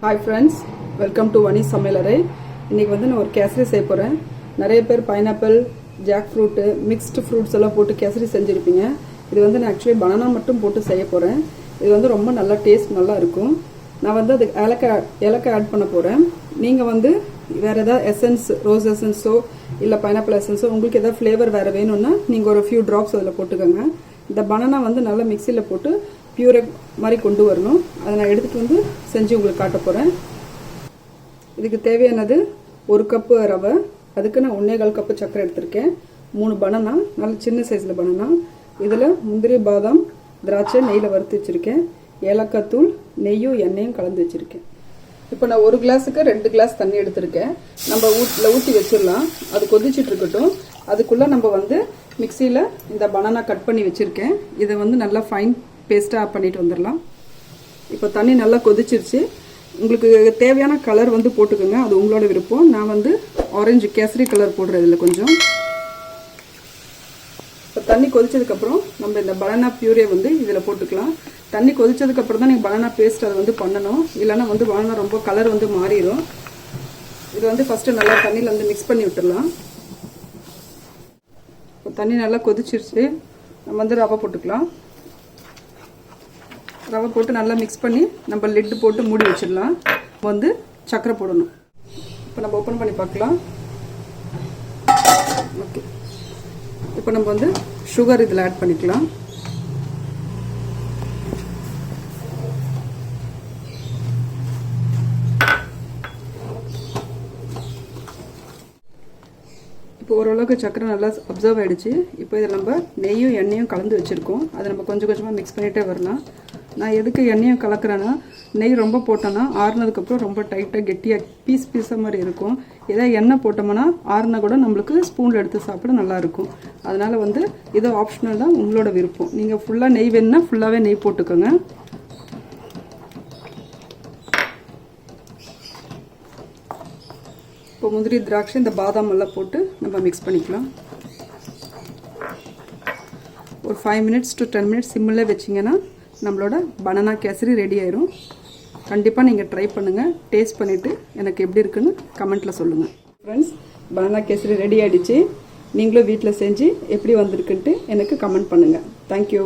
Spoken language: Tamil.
ஹாய் ஃப்ரெண்ட்ஸ், வெல்கம் டு வனி சமையலறை. இன்றைக்கி வந்து நான் ஒரு கேசரி செய்ய போகிறேன். நிறைய பேர் pineapple, jack fruit, mixed fruits எல்லாம் போட்டு கேசரி செஞ்சுருப்பீங்க. இது வந்து நான் ஆக்சுவலி பனானா மட்டும் போட்டு செய்ய போகிறேன். இது வந்து ரொம்ப நல்லா டேஸ்ட் நல்லா இருக்கும். நான் வந்து அதுக்கு ஏலக்காய் ஆட் பண்ண போகிறேன். நீங்கள் வந்து வேறு ஏதாவது எசன்ஸ், ரோஸ் எசன்ஸோ இல்லை பைனாப்பிள் எசன்ஸோ உங்களுக்கு எதாவது ஃப்ளேவர் வேறு வேணும்னா நீங்கள் ஒரு ஃபியூ ட்ராப்ஸ் அதில் போட்டுக்கோங்க. இந்த பனானா வந்து நல்லா மிக்சியில் போட்டு பியூரே மாதிரி கொண்டு வரணும். அதை நான் எடுத்துகிட்டு வந்து செஞ்சு உங்களுக்கு காட்ட போகிறேன். இதுக்கு தேவையானது 1 கப்பு ரவை, அதுக்கு நான் 1.25 கப்பு சர்க்கரை எடுத்திருக்கேன். 3 பனானா, நல்ல சின்ன சைஸில் பனானா. இதில் முந்திரி, பாதாம், திராட்சை நெய்யில் வறுத்து வச்சுருக்கேன். ஏலக்காய் தூள், நெய்யும் எண்ணெயும் கலந்து வச்சுருக்கேன். இப்போ நான் 1 கிளாஸுக்கு 2 கிளாஸ் தண்ணி எடுத்திருக்கேன். நம்ம ஊற்றி வச்சிடலாம். அது கொதிச்சுட்டு இருக்கட்டும். அதுக்குள்ளே நம்ம வந்து மிக்சியில் இந்த பனானா கட் பண்ணி வச்சுருக்கேன். இதை வந்து நல்லா ஃபைன் பேஸ்ட்டாக பண்ணிட்டு வந்துடலாம். இப்போ தண்ணி நல்லா கொதிச்சிருச்சு. உங்களுக்கு தேவையான கலர் வந்து போட்டுக்கோங்க, அது உங்களோட விருப்பம். நான் வந்து ஆரஞ்சு கேசரி கலர் போடுறேன் இதில் கொஞ்சம். இப்போ தண்ணி கொதிச்சதுக்கப்புறம் நம்ம இந்த பனானா பியூரே வந்து இதில் போட்டுக்கலாம். தண்ணி கொதிச்சதுக்கப்புறம் தான் நீங்கள் பனானா பேஸ்ட் அதை வந்து பண்ணணும், இல்லைன்னா வந்து பனானா ரொம்ப கலர் வந்து மாறிடும். இது வந்து ஃபஸ்ட்டு நல்லா தண்ணியில் வந்து மிக்ஸ் பண்ணி விட்டுடலாம். இப்போ தண்ணி நல்லா கொதிச்சிருச்சு. நம்ம வந்து ரவை போட்டுக்கலாம். ரவை போட்டு நல்லா மிக்ஸ் பண்ணி நம்ம லிட்டு போட்டு மூடி வச்சிடலாம். வந்து சர்க்கரை போடணும். இப்போ நம்ம ஓப்பன் பண்ணி பார்க்கலாம். ஓகே, இப்போ நம்ம வந்து சுகர் இதில் ஆட் பண்ணிக்கலாம். இப்போ ஓரளவுக்கு சர்க்கரை நல்லா அப்சர்வ் ஆகிடுச்சு. இப்போ இதில் நம்ம நெய்யும் எண்ணெயும் கலந்து வச்சுருக்கோம். அதை நம்ம கொஞ்சம் கொஞ்சமாக மிக்ஸ் பண்ணிகிட்டே வரலாம். நான் எதுக்கு எண்ணெயும் கலக்கிறேன்னா, நெய் ரொம்ப போட்டோன்னா ஆறுனதுக்கப்புறம் ரொம்ப டைட்டாக கெட்டியாக பீஸாக மாதிரி இருக்கும். ஏதாவது எண்ணெய் போட்டோம்னா ஆறுனா கூட நம்மளுக்கு ஸ்பூனில் எடுத்து சாப்பிட நல்லாயிருக்கும். அதனால் வந்து இது ஆப்ஷனல் தான், உங்களோட விருப்பம். நீங்கள் ஃபுல்லாக நெய் வேணுன்னா ஃபுல்லாகவே நெய் போட்டுக்கோங்க. இப்போ முந்திரி, திராட்சை, இந்த பாதாம் எல்லாம் போட்டு நம்ம மிக்ஸ் பண்ணிக்கலாம். ஒரு 5 minutes to 10 minutes சிம்மில் வச்சிங்கன்னா நம்மளோட பனானா கேசரி ரெடி ஆயிரும். கண்டிப்பாக நீங்கள் ட்ரை பண்ணுங்கள். டேஸ்ட் பண்ணிவிட்டு எனக்கு எப்படி இருக்குன்னு கமெண்ட்டில் சொல்லுங்கள். ஃப்ரெண்ட்ஸ், பனானா கேசரி ரெடி ஆகிடுச்சு. நீங்களும் வீட்டில் செஞ்சு எப்படி வந்திருக்குன்ட்டு எனக்கு கமெண்ட் பண்ணுங்கள். தேங்க்யூ.